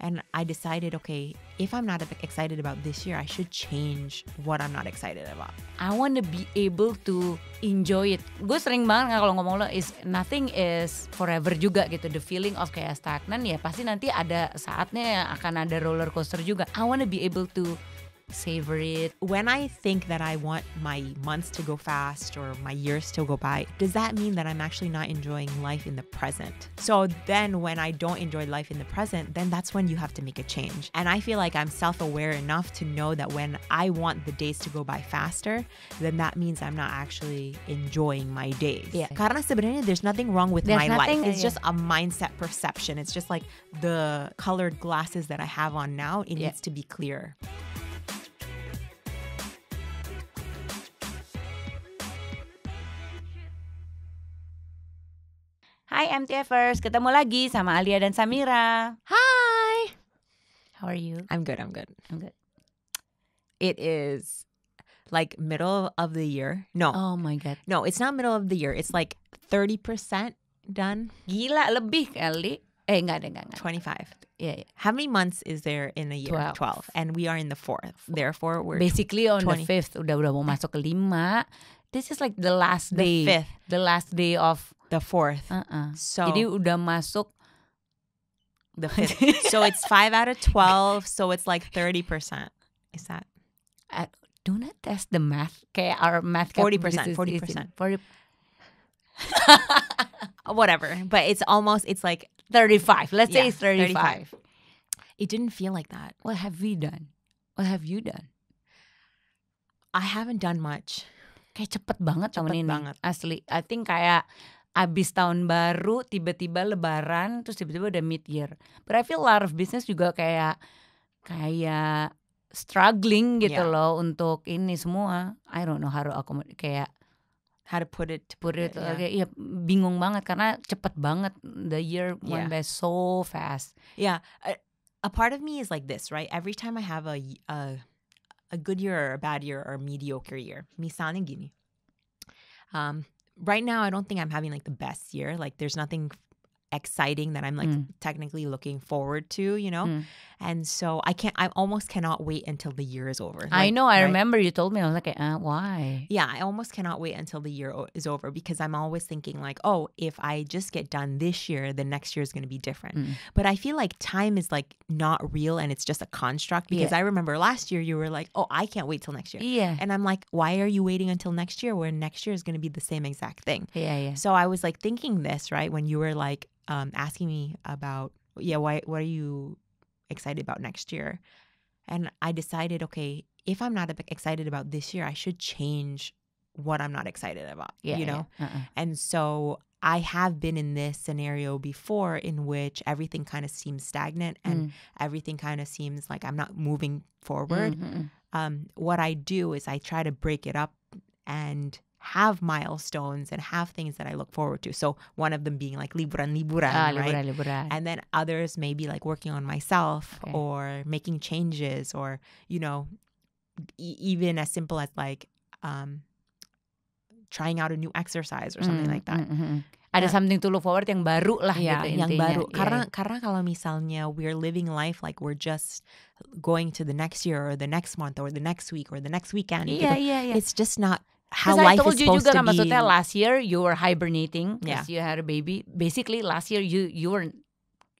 And I decided, okay, if I'm not excited about this year, I should change what I'm not excited about. I want to be able to enjoy it. Gue sering banget kalau ngomong lo is nothing is forever juga gitu. The feeling of kayak stagnan ya pasti nanti ada saatnya akan ada roller coaster juga. I want to be able to savor it. When I think that I want my months to go fast or my years to go by, does that mean that I'm actually not enjoying life in the present? So then when I don't enjoy life in the present, then that's when you have to make a change. And I feel like I'm self-aware enough to know that when I want the days to go by faster, then that means I'm not actually enjoying my days. Yeah. Karena sebenarnya there's nothing wrong with my life. It's yeah. just a mindset perception. It's just like the colored glasses that I have on now, it needs to be clearer. Hi MTFers, ketemu lagi sama Alia dan Samira. Hi! How are you? I'm good. I'm good. It is like middle of the year. No. Oh my God. No, it's not middle of the year. It's like 30% done. Gila, lebih kali. Enggak. 25. Yeah. How many months is there in a year? 12. And we are in the 4th. Therefore, we're basically on 20. the 5th. Udah mau masuk ke 5. This is like the last day. The 5th. The last day of the 4th. So jadi udah masuk the 5th. So it's 5 out of 12. So it's like 30%. Is that? Do not test the math. Kayak our math. 40%. 40%. Whatever. But it's like 35. Let's say it's 35. It didn't feel like that. What have we done? What have you done? I haven't done much. Kayak cepet banget tahun ini. Banget. Asli. I think kayak abis tahun baru, tiba-tiba lebaran, terus tiba-tiba udah mid-year. But I feel a lot of business juga kayak struggling gitu loh untuk ini semua. I don't know how to accommodate, kayak how to put it. Ya, bingung banget karena cepet banget. The year went by so fast. Yeah. A part of me is like this, right? Every time I have a good year or a bad year or a mediocre year. Misalnya gini. Right now, I don't think I'm having like the best year. Like there's nothing exciting that I'm like technically looking forward to, you know? And so I almost cannot wait until the year is over. I know, I remember you told me, I was like, why? Yeah, I almost cannot wait until the year is over because I'm always thinking like, oh, if I just get done this year, the next year is going to be different. But I feel like time is like not real and it's just a construct because I remember last year you were like, oh, I can't wait till next year. Yeah. And I'm like, why are you waiting until next year when next year is going to be the same exact thing? Yeah. So I was like thinking this, right, when you were like asking me about, what are you excited about next year? And I decided, okay, if I'm not excited about this year, I should change what I'm not excited about, you know? And so I have been in this scenario before in which everything kind of seems stagnant and everything kind of seems like I'm not moving forward. What I do is I try to break it up and have milestones and have things that I look forward to. So one of them being like liburan, right? Liburan. And then others maybe like working on myself or making changes or, you know, even as simple as like trying out a new exercise or something like that. Ada something to look forward yang baru lah gitu yang intinya. baru. Karena kalau misalnya we're living life like we're just going to the next year or the next month or the next week or the next weekend. Yeah. It's just not how life is supposed to be. Because I told you juga kan, maksudnya last year you were hibernating because Yeah. you had a baby. Basically last year you weren't,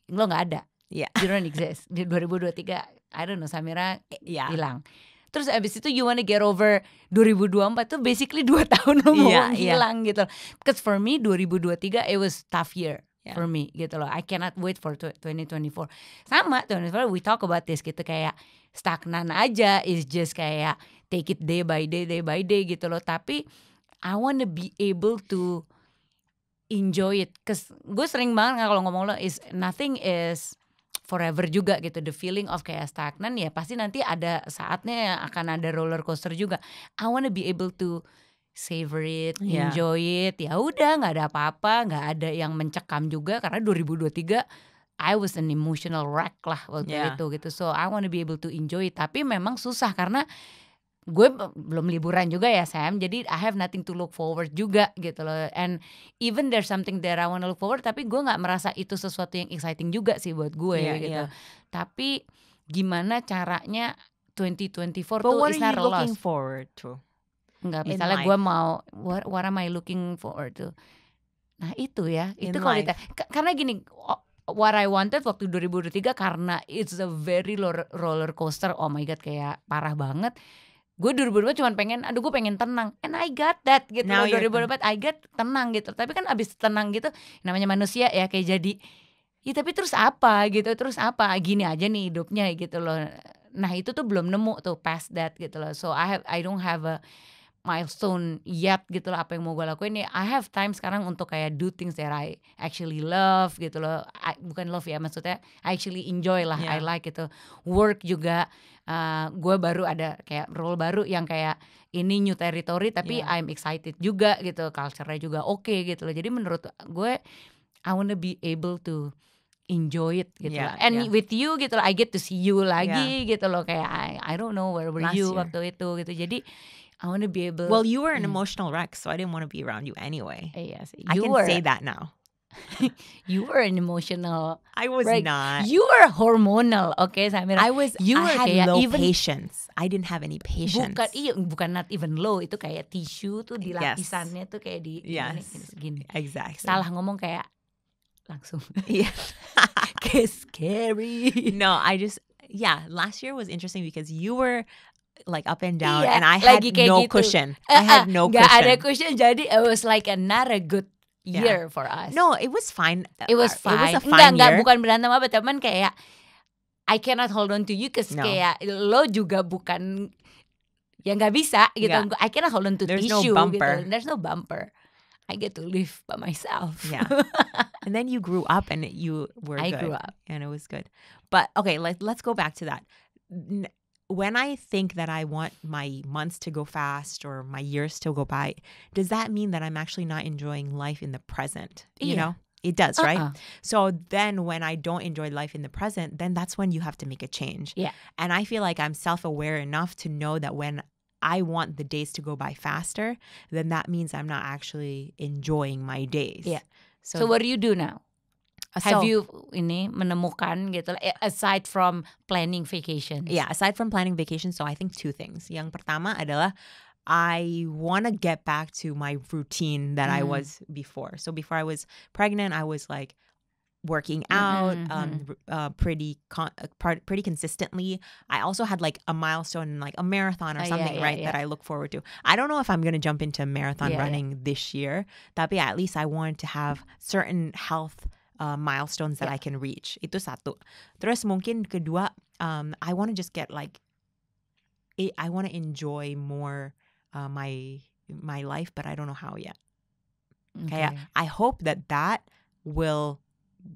lo gak ada. Yeah. You don't exist. Di 2023, I don't know, Samira hilang. Terus abis itu you wanna get over 2024 tuh basically 2 tahun lo mau hilang gitu. Because for me 2023 it was tough year for me gitu loh. I cannot wait for 2024. Sama 2024 we talk about this gitu, kayak stagnan aja, is just kayak take it day by day gitu loh. Tapi I wanna be able to enjoy it. Cause gue sering banget kalau ngomong lo is nothing is forever juga gitu. The feeling of kayak stagnan ya pasti nanti ada saatnya akan ada roller coaster juga. I wanna be able to savor it, enjoy it. Ya udah, nggak ada apa-apa, nggak ada yang mencekam juga karena 2023 I was an emotional wreck lah waktu itu gitu. So I wanna be able to enjoy it. Tapi memang susah karena gue belum liburan juga ya Sam, jadi I have nothing to look forward juga gitu loh. And even there's something that I wanna look forward, tapi gue nggak merasa itu sesuatu yang exciting juga sih buat gue gitu. Tapi gimana caranya 2024 tuh is not a loss. But what are you looking forward to? Enggak, misalnya gue mau what am I looking forward to? Nah itu ya, itu kalau karena gini, what I wanted waktu 2023 karena it's a very roller coaster. Oh my god, kayak parah banget. Gue 2024 cuma pengen, gue pengen tenang, and I got that gitu. Now 2024 I got tenang gitu. Tapi kan abis tenang gitu, namanya manusia ya kayak jadi, ya tapi terus apa gitu, terus apa, gini aja nih hidupnya gitu loh. Nah itu tuh belum nemu tuh past that gitu loh. So I don't have a milestone yet gitu loh, apa yang mau gue lakuin nih. I have time sekarang untuk kayak do things that I actually love gitu loh. Bukan love ya, maksudnya I actually enjoy lah, I like gitu. Work juga, gue baru ada kayak role baru yang kayak ini new territory, tapi I'm excited juga gitu, culture-nya juga oke gitu loh. Jadi menurut gue I wanna be able to enjoy it gitu loh. And with you gitu loh, I get to see you lagi gitu loh. Kayak I don't know where were you waktu itu gitu. Jadi I want to be able. Well, you were an emotional wreck, so I didn't want to be around you anyway. Yes, I can say that now. You were an emotional. I was not. You were hormonal, okay, Samira. I had low patience. I didn't have any patience. Bukan not even low. Itu kayak tisu tuh di lapisannya tuh kayak di segini. Exactly. Salah ngomong kayak langsung. Kayak scary. No, last year was interesting because you were like up and down, and I had no cushion. I had no cushion. Gak ada cushion, jadi it was like not a good year for us. No, it was fine. It was fine. Enggak, bukan berantem apa, teman kayak I cannot hold on to you because kayak lo juga bukan, ya nggak bisa gitu. I cannot hold on to tissue gitu. There's no bumper. I get to live by myself. Yeah. And then you grew up and you were good. I grew up. And it was good. But okay, let's go back to that. When I think that I want my months to go fast or my years to go by, does that mean that I'm actually not enjoying life in the present? You know? It does, right? So then when I don't enjoy life in the present, then that's when you have to make a change. Yeah. And I feel like I'm self-aware enough to know that when I want the days to go by faster, then that means I'm not actually enjoying my days. Yeah. So what do you do now? Have you menemukan gitu, aside from planning vacations? Yeah, aside from planning vacations, so I think two things. Yang pertama adalah I want to get back to my routine that I was before. So before I was pregnant, I was like working out pretty consistently. I also had like a milestone, like a marathon or something, that I look forward to. I don't know if I'm going to jump into marathon running this year, tapi at least I wanted to have certain health milestones that I can reach. Itu satu. Terus mungkin kedua, I want to just get like, I want to enjoy more my life, but I don't know how yet. Kayak I hope that will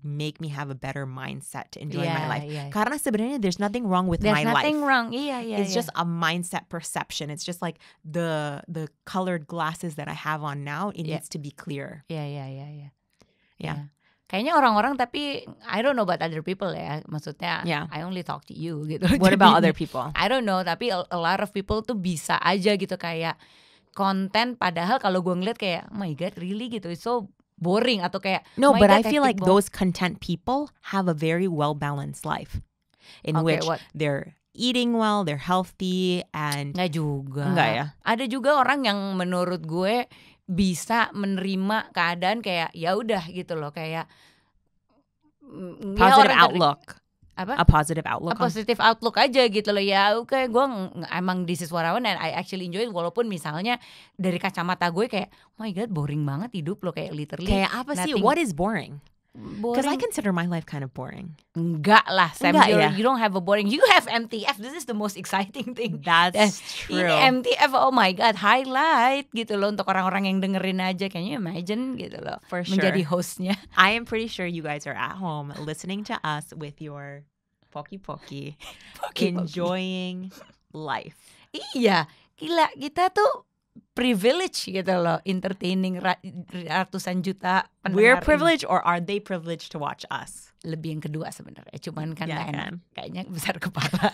make me have a better mindset to enjoy my life. Karena sebenarnya there's nothing wrong with my life. There's nothing wrong. It's just a mindset perception. It's just like the colored glasses that I have on now. It needs to be clear. Yeah. Kayaknya orang-orang, tapi I don't know about other people ya. Maksudnya I only talk to you gitu. What about other people? I don't know, tapi a lot of people tuh bisa aja gitu kayak konten, padahal kalau gue ngeliat kayak oh my god really gitu, it's so boring atau kayak no, but I feel like those content people have a very well balanced life in which they're eating well, they're healthy, and nggak juga. Enggak ya? Ada juga orang yang menurut gue bisa menerima keadaan kayak ya udah gitu loh, kayak positive outlook. Apa? A positive outlook. A positive outlook aja gitu loh. Ya oke, gue emang this is what I want and I actually enjoy it, walaupun misalnya dari kacamata gue kayak oh my god boring banget hidup lo, kayak literally kayak apa sih? What is boring? Because I consider my life kind of boring. Enggak lah, Sam. Enggak, you don't have a boring. You have MTF. This is the most exciting thing. That's true. Ini MTF, oh my god, highlight gitu loh untuk orang-orang yang dengerin aja. Can you imagine gitu loh, for sure, menjadi hostnya. I am pretty sure you guys are at home listening to us with your poki-poki, enjoying life. Iya, gila, kita tuh privilege gitu loh, entertaining ratusan juta pendengar. We're privileged or are they privileged to watch us? Lebih yang kedua sebenarnya, cuman kan kayaknya besar kepala.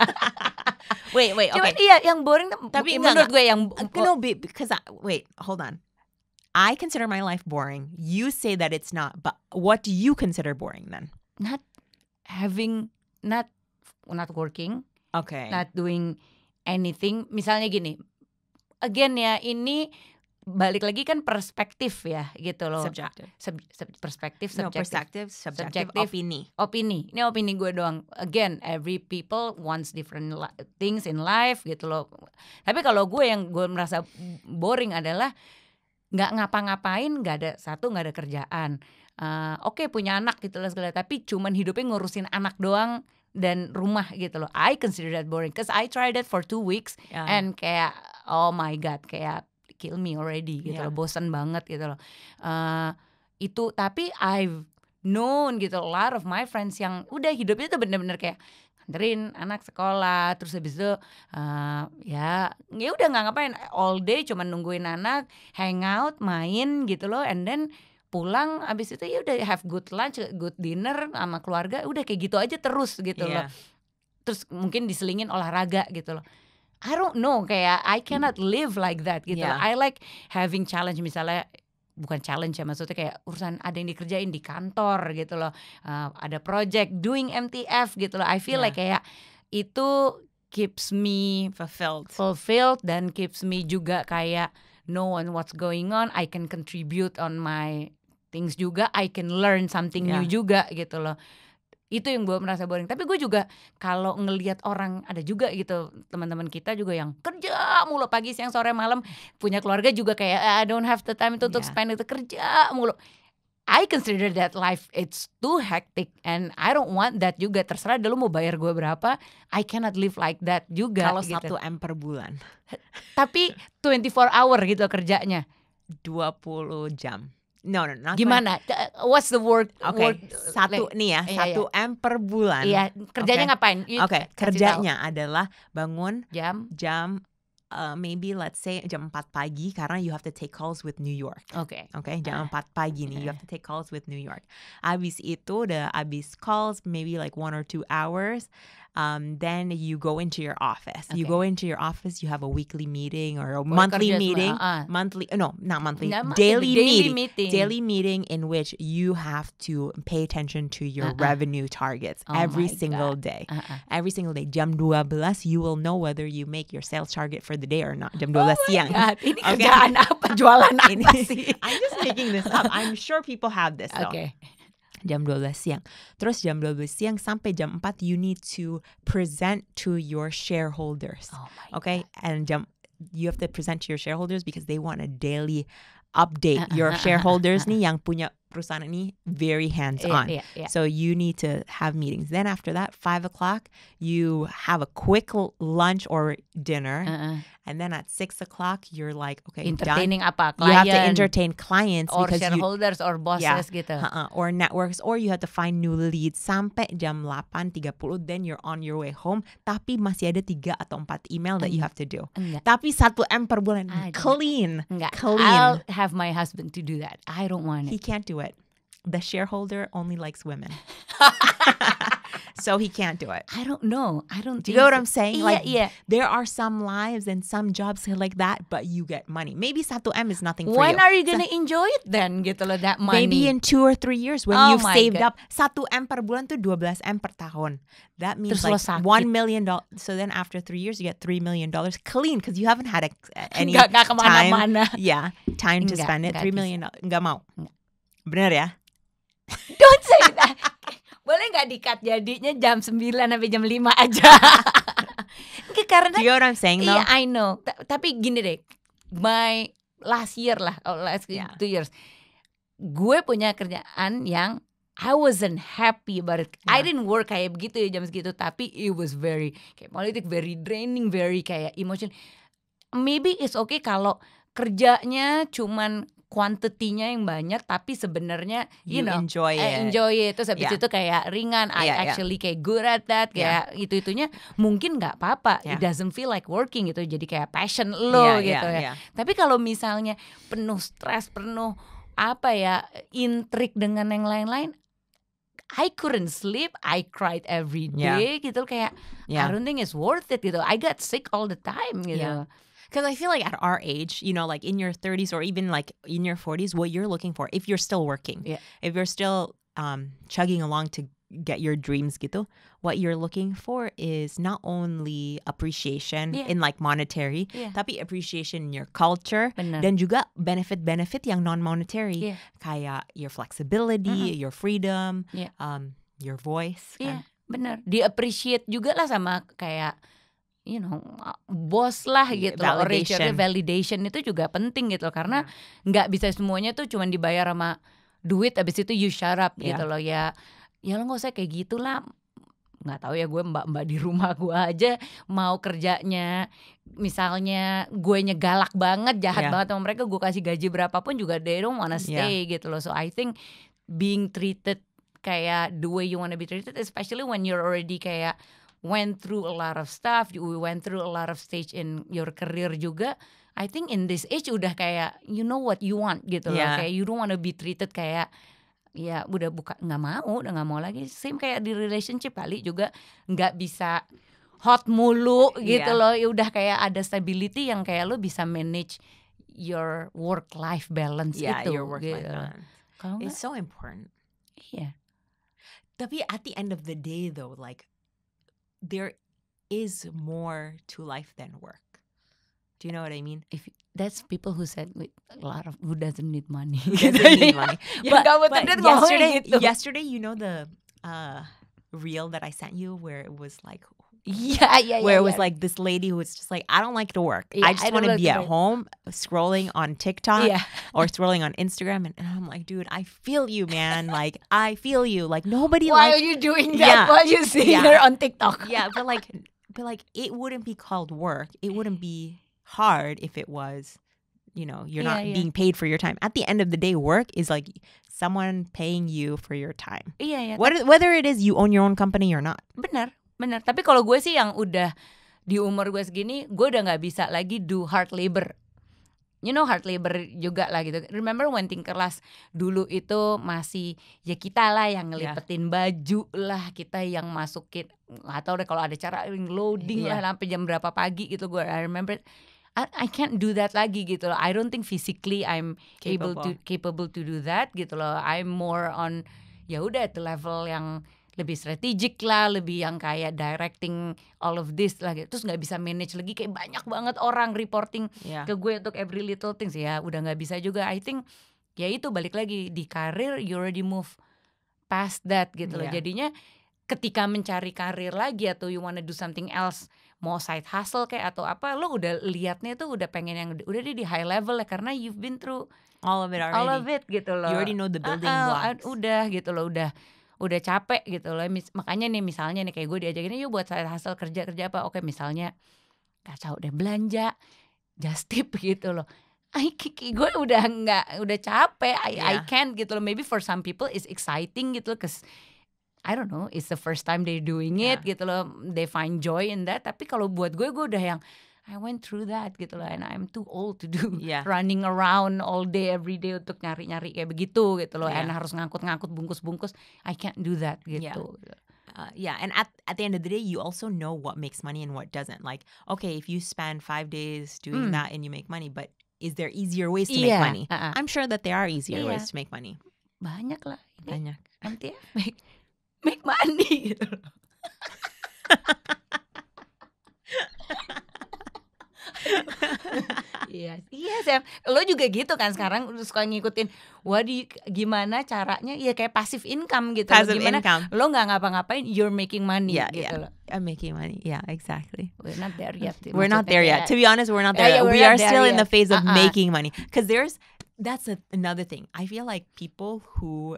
Wait, okay. Cuman iya yang boring tapi menurut gue yang no, because wait, hold on. I consider my life boring. You say that it's not, but what do you consider boring then? Not working. Okay. Not doing anything. Misalnya gini. Again ya, ini balik lagi kan perspektif ya gitu loh. Subjective. Perspektif, subjective, opini. Ini opini gue doang. Again, every people wants different things in life gitu loh. Tapi kalau gue yang gue merasa boring adalah nggak ngapa-ngapain, nggak ada kerjaan. Oke, punya anak gitu lah segala, tapi cuman hidupnya ngurusin anak doang dan rumah gitu loh. I consider that boring, cause I tried it for 2 weeks and kayak oh my god, kayak kill me already gitu loh, bosan banget gitu loh. Itu tapi I've known gitu a lot of my friends yang udah hidupnya tuh bener-bener kayak nganterin anak sekolah, terus habis itu ya udah nggak ngapain all day, cuman nungguin anak, hangout, main gitu loh, and then pulang abis itu ya udah have good lunch, good dinner sama keluarga, udah kayak gitu aja terus gitu loh. Terus mungkin diselingin olahraga gitu loh. I don't know, kayak I cannot live like that gitu loh. I like having challenge, misalnya bukan challenge ya, maksudnya kayak urusan ada yang dikerjain di kantor gitu loh, ada project, doing MTF gitu loh. I feel like kayak itu keeps me fulfilled dan keeps me juga kayak know what's going on. I can contribute on my things juga, I can learn something new juga gitu loh. Itu yang gue merasa boring. Tapi gue juga kalau ngelihat orang, ada juga gitu teman-teman kita juga yang kerja mulu pagi siang sore malam, punya keluarga juga kayak I don't have the time untuk spend, itu kerja mulu. I consider that life it's too hectic and I don't want that juga. Terserah dulu mau bayar gue berapa, I cannot live like that juga. Kalau gitu. 1 M per bulan. Tapi 24 hour gitu kerjanya. 20 jam. No, not gimana? What's the word? Okay. Satu nih ya, 1 M per bulan. Iya, kerjanya ngapain? Oke, kerjanya adalah bangun jam maybe let's say jam 4 pagi karena you have to take calls with New York. Okay, jam 4 pagi nih you have to take calls with New York. Abis itu udah abis calls maybe like 1 or 2 hours. Then you go into your office. You go into your office, you have a weekly meeting or a monthly meeting. Daily meeting. Daily meeting in which you have to pay attention to your revenue targets every single day. Every single day. Jam 12 you will know whether you make your sales target for the day or not. Jam 12 siang. Ini kerjaan apa? Jualan apa sih? I'm just making this up. I'm sure people have this though. Okay. Jam 12 siang. Terus jam 12 siang sampai jam 4 you need to present to your shareholders. Oh my God. And you have to present to your shareholders because they want a daily update. Your shareholders nih yang punya perusahaan ini very hands-on. So you need to have meetings. Then after that, 5 o'clock, you have a quick lunch or dinner. And then at 6 o'clock, you're like, okay, entertaining done. Apa? You have to entertain clients or shareholders or bosses gitu. Or networks, or you have to find new leads sampai jam 8:30. Then you're on your way home. Tapi masih ada 3 atau 4 email that you have to do. Tapi 1 M per bulan, clean. I'll have my husband to do that. I don't want it. He can't do it. The shareholder only likes women. So he can't do it. I don't know. Do you know what I'm saying? There are some lives and some jobs like that, but you get money. Maybe 1 M is nothing for When you. are you gonna enjoy it then? Gitu loh, that money. Maybe in 2 or 3 years when you've saved up. 1 M per bulan tuh 12 M per tahun. That means terus like $1 million. So then after 3 years you get $3 million clean because you haven't had any Gak kemana-mana. Time to spend it. $3 million. Nggak mau. Bener ya? Don't say that. Boleh gak di-cut jadinya jam 9 sampai jam 5 aja. Karena do you know what I'm saying though? Yeah, I know. Tapi gini deh, my last year lah, last 2 years, gue punya kerjaan yang I wasn't happy about it. I didn't work kayak begitu ya jam segitu, tapi it was very kayak politik, very draining, very kayak emotion. Maybe it's okay kalau kerjanya cuman quantity-nya yang banyak, tapi sebenarnya you know, enjoy it. Terus habis itu kayak ringan, I actually kayak good at that, kayak itu-itunya mungkin nggak apa-apa. It doesn't feel like working gitu, jadi kayak passion lo gitu ya. Tapi kalau misalnya penuh stres, penuh apa ya, intrik dengan yang lain-lain, I couldn't sleep, I cried every day gitu kayak I don't think it's worth it gitu. I got sick all the time gitu. Because I feel like at our age, you know, like in your 30s or even like in your 40s, what you're looking for, if you're still working, if you're still chugging along to get your dreams gitu, what you're looking for is not only appreciation in like monetary, tapi appreciation in your culture. Dan juga benefit-benefit yang non-monetary. Kayak your flexibility, your freedom, your voice. Iya, benar. Di-appreciate juga lah sama kayak you know, bos lah gitu. Validation itu juga penting gitu karena nggak bisa semuanya tuh cuma dibayar sama duit abis itu you shut up gitu loh ya lo nggak usah kayak gitulah. Nggak tahu ya, gue mbak di rumah gue aja mau kerjanya misalnya gue galak banget, jahat banget sama mereka, gue kasih gaji berapapun juga they don't wanna stay gitu loh. So I think being treated kayak the way you wanna be treated, especially when you're already kayak went through a lot of stuff, you went through a lot of stage in your career juga. I think in this age udah kayak you know what you want gitu loh. Kayak you don't wanna be treated kayak ya udah udah nggak mau lagi. Same kayak di relationship kali juga nggak bisa hot mulu gitu loh. Ya udah kayak ada stability yang kayak lo bisa manage your work life balance itu. Your work life balance. It's so important. Iya. Tapi at the end of the day though, like there is more to life than work. Do you know what I mean? If that's people who said a lot of who doesn't need money. Doesn't need money. But yesterday, you know the reel that I sent you where it was like, where it was like this lady who was just like, I don't like to work. I just want to be at home scrolling on TikTok or scrolling on Instagram, and I'm like, dude, I feel you, man. Like I feel you. Like nobody. Why are you doing that while you see her on TikTok? Yeah, but like it wouldn't be called work. It wouldn't be hard if it was, you know, you're not being paid for your time. At the end of the day, work is like someone paying you for your time. Whether it is you own your own company or not. Benar. Tapi kalau gue sih yang udah di umur gue segini, gue udah nggak bisa lagi do hard labor. You know, hard labor juga lah gitu. Remember when Tinkerlast dulu itu masih ya kita lah yang ngelipetin baju lah, kita yang masukin, nggak tahu deh kalau ada cara loading lah sampai jam berapa pagi gitu. Gue I remember I can't do that lagi gitu loh. I don't think physically I'm capable to do that gitu loh. I'm more on ya udah at the level yang lebih strategik lah, lebih yang kayak directing all of this lah gitu. Terus nggak bisa manage lagi kayak banyak banget orang reporting ke gue untuk every little things, ya udah nggak bisa juga. I think ya itu balik lagi di karir, you already move past that gitu loh. Jadinya ketika mencari karir lagi atau you wanna do something else, mau side hustle kayak atau apa, lo udah liatnya tuh udah pengen yang udah di high level ya, karena you've been through all of it already. All of it gitu loh. You already know the building blocks. Udah gitu loh, udah capek gitu loh. Makanya nih misalnya nih kayak gue diajakin yuk buat side hustle, kerja apa. Oke, misalnya kacau deh belanja, just tip gitu loh. Gue udah capek. I can't gitu loh. Maybe for some people it's exciting gitu loh, cause I don't know, it's the first time they're doing it gitu loh. They find joy in that. Tapi kalau buat gue udah yang I went through that gitu loh, and I'm too old to do running around all day every day untuk nyari-nyari kayak begitu gitu loh, and harus ngangkut-ngangkut bungkus-bungkus. I can't do that gitu. And at the end of the day, you also know what makes money and what doesn't. Like, okay, if you spend 5 days doing that and you make money, but is there easier ways to make money? I'm sure that there are easier ways to make money. Banyak lah. Banyak. Nanti make money gitu loh. Iya Sam, lo juga gitu kan sekarang suka ngikutin gimana caranya ya kayak passive income gitu. Passive gimana income. Lo nggak ngapa-ngapain, you're making money gitu loh. I'm making money. Yeah, exactly. We're not there yet. We're not there yet. To be honest, we're not there yet. We are still in the phase of making money. Because that's another thing. I feel like people who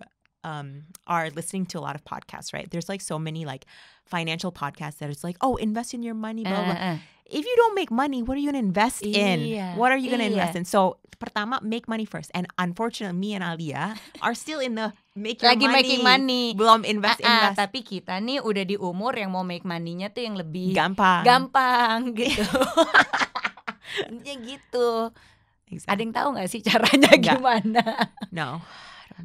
are listening to a lot of podcasts, right? There's like so many like financial podcasts that it's like, oh, invest in your money, blah, blah. If you don't make money, what are you going to invest in? What are you going to invest in? So, pertama, make money first. And unfortunately, me and Alia are still in the making money. Belum invest. Tapi kita nih udah di umur yang mau make money-nya tuh yang lebih gampang gitu. Ya gitu. Exactly. Ada yang tahu gak sih caranya gimana? No.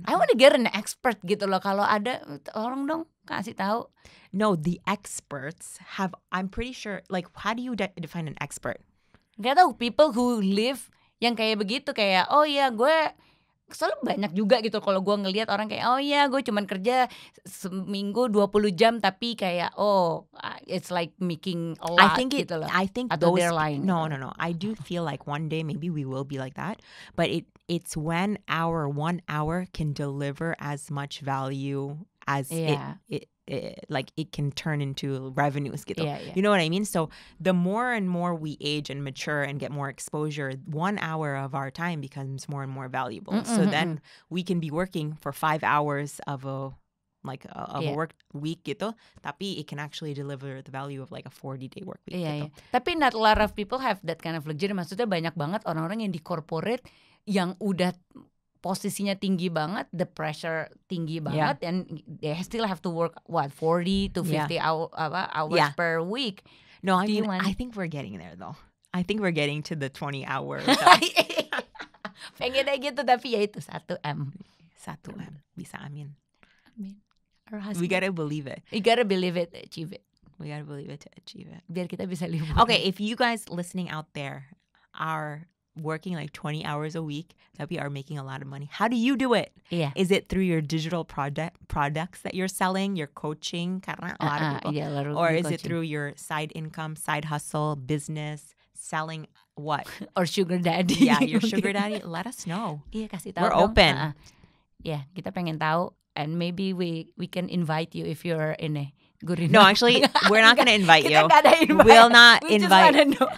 I want to get an expert gitu loh. Kalau ada, tolong dong kasih tahu. No, the experts have. I'm pretty sure. Like, how do you define an expert? Gak tahu, people who live yang kayak begitu, kayak oh ya gue. Soalnya banyak juga gitu kalau gue ngelihat orang kayak oh ya gue cuman kerja seminggu 20 jam tapi kayak it's like making a lot gitu loh. I think atau those, they're lying. No. I do feel like one day maybe we will be like that, but it's when our 1 hour can deliver as much value as it like it can turn into revenues gitu. You know what I mean? So the more and more we age and mature and get more exposure, 1 hour of our time becomes more and more valuable. So then we can be working for 5 hours of a work week gitu, tapi it can actually deliver the value of like a 40-day work week gitu. Tapi not a lot of people have that kind of luxury. Maksudnya banyak banget orang-orang yang di corporate yang udah posisinya tinggi banget, the pressure tinggi banget, and they still have to work 40 to 50 hours per week. No, I think we're getting there though. I think we're getting to the 20 hour. Pengen aja gitu, tapi ya itu 1M. 1M, bisa amin. Amin. We gotta believe it. We gotta believe it, achieve it. We gotta believe it to achieve it. Biar kita bisa lihat. Okay, if you guys listening out there are working like 20 hours a week that we are making a lot of money, how do you do it? Is it through your digital products that you're selling, your coaching, karena a lot of people, or is it through your side income, side hustle, business, selling what? Or sugar daddy? Your sugar daddy. Let us know. Kasih tahu. We're open. Kita pengen tahu, and maybe we can invite you if you're in a good enough. No, actually, we're not gonna invite you. Kita gak ada invite. We'll not invite. We just wanna know.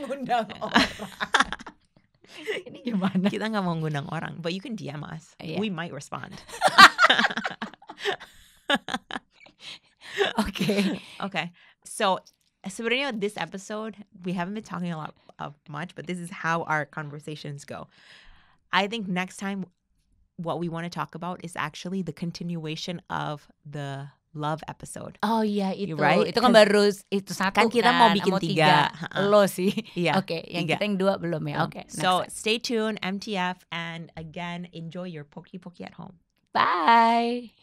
Ngundang orang. Ini gimana? Kita nggak mau ngundang orang, but you can DM us. We might respond. Okay. So sebenarnya this episode we haven't been talking a lot of much, but this is how our conversations go. I think next time what we want to talk about is actually the continuation of the love episode. Oh iya itu. Right? Itu kan baru itu satu kan kita mau bikin 3. Lo sih. Oke, yang kita yang 2 belum ya. Oke. So stay tuned, MTF, and again enjoy your Poki Poki at home. Bye.